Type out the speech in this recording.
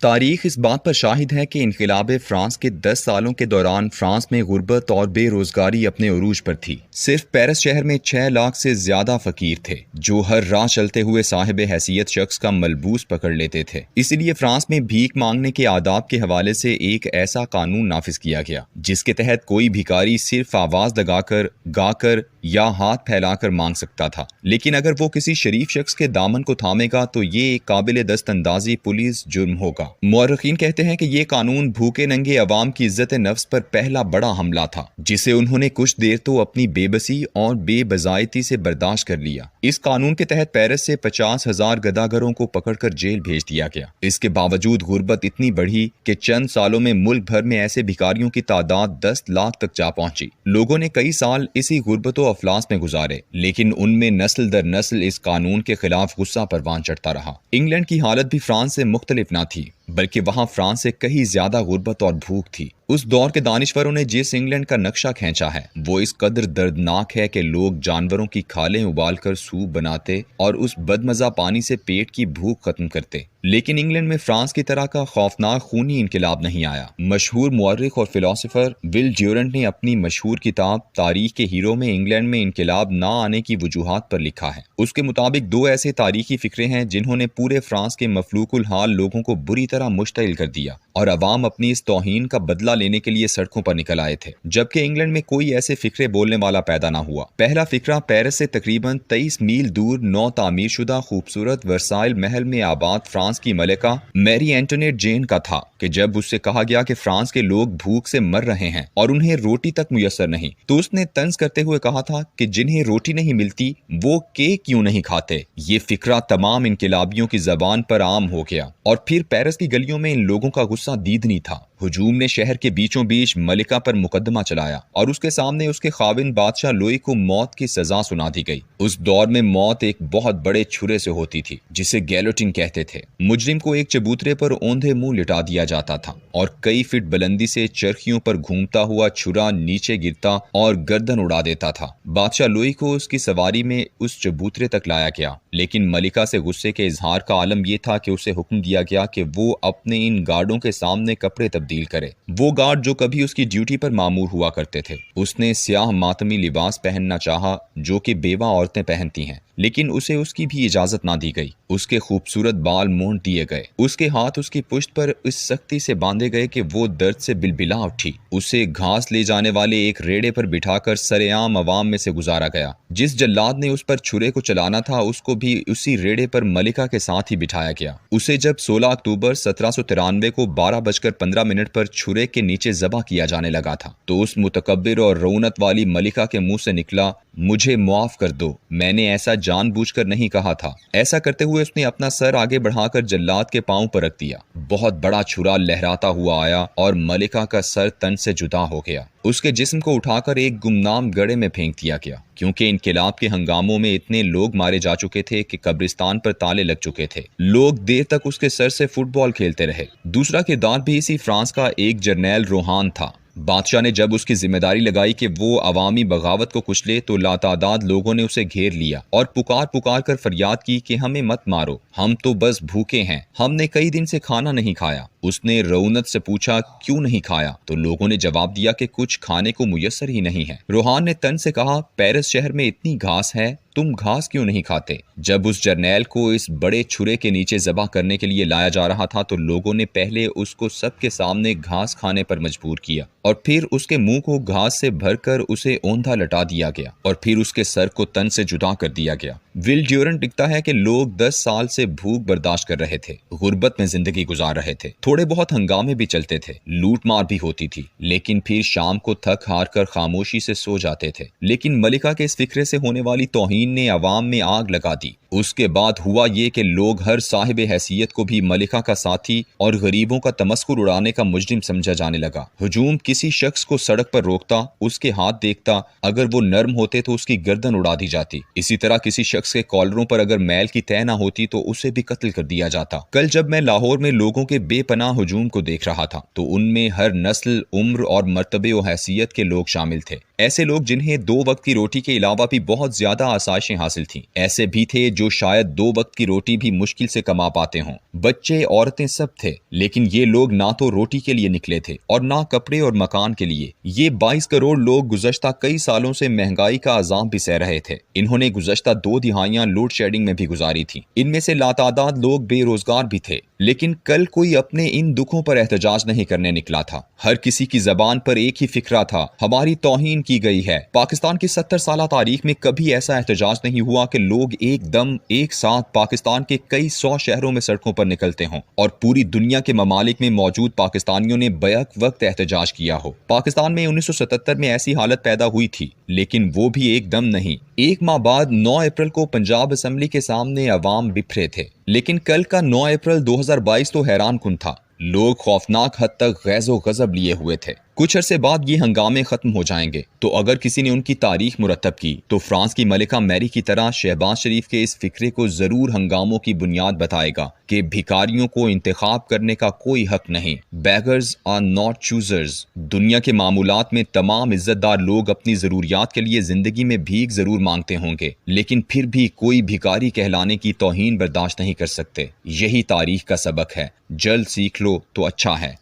تاریخ اس بات پر شاہد ہے کہ انقلاب فرانس کے 10 سالوں کے دوران فرانس میں غربت اور بے روزگاری اپنے عروج پر تھی۔ صرف پیرس شہر میں 6 لاکھ سے زیادہ فقیر تھے جو ہر راہ چلتے ہوئے صاحب حیثیت شخص کا ملبوس پکڑ لیتے تھے۔ اسی لیے فرانس میں بھیک مانگنے کے آداب کے حوالے سے ایک ایسا قانون نافذ کیا گیا جس کے تحت کوئی بھیکاری صرف آواز لگا کر، گا کر یا ہاتھ پھیلا کر مانگ سکتا تھا، لیکن اگر وہ کسی شریف شخص کے دامن کو تھامے گا تو یہ ایک قابل دست اندازی پولیس جرم ہوگا۔ مورخین کہتے ہیں کہ یہ قانون بھوکے ننگے عوام کی عزت نفس پر پہلا بڑا حملہ تھا جسے انہوں نے کچھ دیر تو اپنی بے بسی اور بے بضاعتی سے برداشت کر لیا۔ اس قانون کے تحت پیرس سے 50,000 گداگروں کو پکڑ کر جیل بھیج دیا گیا۔ اس کے باوجود غربت اتنی بڑھی کہ چند سالوں میں ملک بھر میں ایسے بھکاریوں کی تعداد 10 لاکھ تک جا پہنچی۔ لوگوں نے کئی سال اسی غربت و افلاس میں گزارے، لیکن ان میں نسل در نسل اس قانون کے خلاف غصہ پروان چڑھتا رہا۔ انگلینڈ کی حالت بھی فرانس سے مختلف نہ تھی، بلکہ وہاں فرانس سے کہیں زیادہ غربت اور بھوک تھی۔ اس دور کے دانشوروں نے جس انگلینڈ کا نقشہ کھینچا ہے وہ اس قدر دردناک ہے کہ لوگ جانوروں کی کھالیں ابال کر سوپ بناتے اور اس بدمزہ پانی سے پیٹ کی بھوک ختم کرتے۔ لیکن انگلینڈ میں فرانس کی طرح کا خوفناک خونی انقلاب نہیں آیا۔ مشہور مورخ اور فلسفر ول ڈیورنٹ نے اپنی مشہور کتاب تاریخ کے ہیرو میں انگلینڈ میں انقلاب نہ آنے کی وجوہات پر لکھا ہے۔ اس کے مطابق 2 ایسے تاریخی فقرے ہیں جنہوں نے پورے فرانس کے مفلوک الحال لوگوں کو بری طرح مشتعل کر دیا اور عوام اپنی اس توہین کا بدلہ لینے کے لیے سڑکوں پر نکل آئے تھے، جبکہ انگلینڈ میں کوئی ایسے فقرے بولنے والا پیدا نہ ہوا۔ پہلا فقرہ پیرس سے تقریباً 23 میل دور نو تعمیر شدہ خوبصورت ورسائل محل میں آباد فرانس کی ملکہ میری اینٹونیٹ جین کا تھا کہ جب اس سے کہا گیا کہ فرانس کے لوگ بھوک سے مر رہے ہیں اور انہیں روٹی تک میسر نہیں، تو اس نے طنز کرتے ہوئے کہا تھا کہ جنہیں روٹی نہیں ملتی وہ کیک کیوں نہیں کھاتے۔ یہ فقرہ تمام انقلابیوں کی زبان پر عام ہو گیا اور پھر پیرس کی گلیوں میں ان لوگوں کا غصہ دیدنی تھا۔ ہجوم نے شہر کے بیچوں بیچ ملکہ پر مقدمہ چلایا اور اس کے سامنے اس کے خاوند بادشاہ لوئی کو موت کی سزا سنا دی گئی۔ اس دور میں موت ایک بہت بڑے چھرے سے ہوتی تھی جسے گیلوٹن کہتے تھے۔ مجرم کو ایک چبوترے پر اوندھے منہ لٹا دیا جاتا تھا اور کئی فٹ بلندی سے چرخیوں پر گھومتا ہوا چھرا نیچے گرتا اور گردن اڑا دیتا تھا۔ بادشاہ لوئی کو اس کی سواری میں اس چبوترے تک لایا گیا، لیکن ملکہ سے غصے کے اظہار کا عالم یہ تھا کہ اسے حکم دیا گیا کہ وہ اپنے ان گارڈوں کے سامنے کپڑے تبدیل کرے۔ وہ گارڈ جو کبھی اس کی ڈیوٹی پر مامور ہوا کرتے تھے۔ اس نے سیاہ ماتمی لباس پہننا چاہا جو کہ بیوہ عورتیں پہنتی ہیں، لیکن اسے اس کی بھی اجازت نہ دی گئی۔ اس کے خوبصورت بال مونڈ دیے گئے، اس کے ہاتھ اس کی پشت پر اس سختی سے باندھے گئے کہ وہ درد سے بلبلا اٹھی۔ اسے گھاس لے جانے والے ایک ریڑے پر بٹھا کر سرعام عوام میں سے گزارا گیا۔ جس جلاد نے اس پر چھرے کو چلانا تھا اس کو بھی اسی ریڑے پر ملکہ کے ساتھ ہی بٹھایا گیا۔ اسے جب 16 اکتوبر 1793 کو 12:15 پر چھرے کے نیچے ذبح کیا جانے لگا تھا تو اس متکبر اور رونت والی ملکہ کے منہ سے نکلا، مجھے معاف کر دو، میں نے ایسا جان بوجھ کر نہیں کہا تھا۔ ایسا کرتے ہوئے اس نے اپنا سر آگے بڑھا کر جلاد کے پاؤں پر رکھ دیا۔ بہت بڑا چھرا لہراتا ہوا آیا اور ملکہ کا سر تن سے جدا ہو گیا۔ اس کے جسم کو اٹھا کر ایک گمنام گڑھے میں پھینک دیا گیا، کیونکہ انقلاب کے ہنگاموں میں اتنے لوگ مارے جا چکے تھے کہ قبرستان پر تالے لگ چکے تھے۔ لوگ دیر تک اس کے سر سے فٹ بال کھیلتے رہے۔ دوسرا کردار بھی اسی فرانس کا ایک جرنیل روحان تھا۔ بادشاہ نے جب اس کی ذمہ داری لگائی کہ وہ عوامی بغاوت کو کچلے تو لاتعداد لوگوں نے اسے گھیر لیا اور پکار کر فریاد کی کہ ہمیں مت مارو، ہم تو بس بھوکے ہیں، ہم نے کئی دن سے کھانا نہیں کھایا۔ اس نے رعونت سے پوچھا کیوں نہیں کھایا تو لوگوں نے جواب دیا کہ کچھ کھانے کو میسر ہی نہیں ہے۔ روحان نے تن سے کہا پیرس شہر میں اتنی گھاس ہے، تم گھاس کیوں نہیں کھاتے؟ جب اس جرنیل کو اس بڑے چھرے کے نیچے ذبح کرنے کے لیے لایا جا رہا تھا تو لوگوں نے پہلے اس کو سب کے سامنے گھاس کھانے پر مجبور کیا اور پھر اس کے منہ کو گھاس سے بھر کر اسے اوندھا لٹا دیا گیا اور پھر اس کے سر کو تن سے جدا کر دیا گیا۔ ول ڈیورنٹ لکھتا ہے کہ لوگ 10 سال سے بھوک برداشت کر رہے تھے، غربت میں زندگی گزار رہے تھے، تھوڑے بہت ہنگامے بھی چلتے تھے، لوٹ مار بھی ہوتی تھی، لیکن پھر شام کو تھک ہار کر خاموشی سے سو جاتے تھے۔ لیکن ملکہ کے اس فکرے سے ہونے والی توہین نے عوام میں آگ لگا دی۔ اس کے بعد ہوا یہ کہ لوگ ہر صاحب حیثیت کو بھی ملکہ کا ساتھی اور غریبوں کا تمسخر اڑانے کا مجرم سمجھا جانے لگا۔ ہجوم کسی شخص کو سڑک پر روکتا، اس کے ہاتھ دیکھتا، اگر وہ نرم ہوتے تو اس کی گردن اڑا دی جاتی۔ اسی طرح کسی شخص کے کالروں پر اگر میل کی تہ نہ ہوتی تو اسے بھی قتل کر دیا جاتا۔ کل جب میں لاہور میں لوگوں کے بے پناہ ہجوم کو دیکھ رہا تھا تو ان میں ہر نسل، عمر اور مرتبے و حیثیت کے لوگ شامل تھے۔ ایسے لوگ جنہیں 2 وقت کی روٹی کے علاوہ بھی بہت زیادہ آسائشیں حاصل تھیں، ایسے بھی تھے جو شاید 2 وقت کی روٹی بھی مشکل سے کما پاتے ہوں۔ بچے عورتیں سب تھے، لیکن یہ لوگ نہ تو روٹی کے لیے نکلے تھے اور نہ کپڑے اور مکان کے لیے۔ یہ 22 کروڑ لوگ گزشتہ کئی سالوں سے مہنگائی کا عذاب بھی سہ رہے تھے۔ انہوں نے گزشتہ 2 دہائیاں لوڈ شیڈنگ میں بھی گزاری تھیں۔ ان میں سے لاتعداد لوگ بے روزگار بھی تھے، لیکن کل کوئی اپنے ان دکھوں پر احتجاج نہیں کرنے نکلا تھا۔ ہر کسی کی زبان پر ایک ہی فکرہ تھا، ہماری توہین کی گئی ہے۔ پاکستان کی 70 سالہ تاریخ میں کبھی ایسا احتجاج نہیں ہوا کہ لوگ ایک دم ایک ساتھ پاکستان کے کئی 100 شہروں میں سڑکوں پر نکلتے ہوں اور پوری دنیا کے ممالک میں موجود پاکستانیوں نے بیک وقت احتجاج کیا ہو۔ پاکستان میں 1977 میں ایسی حالت پیدا ہوئی تھی، لیکن وہ بھی ایک دم نہیں۔ 1 ماہ بعد 9 اپریل کو پنجاب اسمبلی کے سامنے عوام بکھرے تھے، لیکن کل کا 9 اپریل 2022 تو حیران کن تھا۔ لوگ خوفناک حد تک غیظ و غضب لیے ہوئے تھے۔ کچھ عرصے بعد یہ ہنگامے ختم ہو جائیں گے، تو اگر کسی نے ان کی تاریخ مرتب کی تو فرانس کی ملکہ میری کی طرح شہباز شریف کے اس فکرے کو ضرور ہنگاموں کی بنیاد بتائے گا کہ بھکاریوں کو انتخاب کرنے کا کوئی حق نہیں۔ Beggars are not choosers. دنیا کے معمولات میں تمام عزت دار لوگ اپنی ضروریات کے لیے زندگی میں بھیک ضرور مانگتے ہوں گے، لیکن پھر بھی کوئی بھکاری کہلانے کی توہین برداشت نہیں کر سکتے۔ یہی تاریخ کا سبق ہے، جلد سیکھ لو تو اچھا ہے۔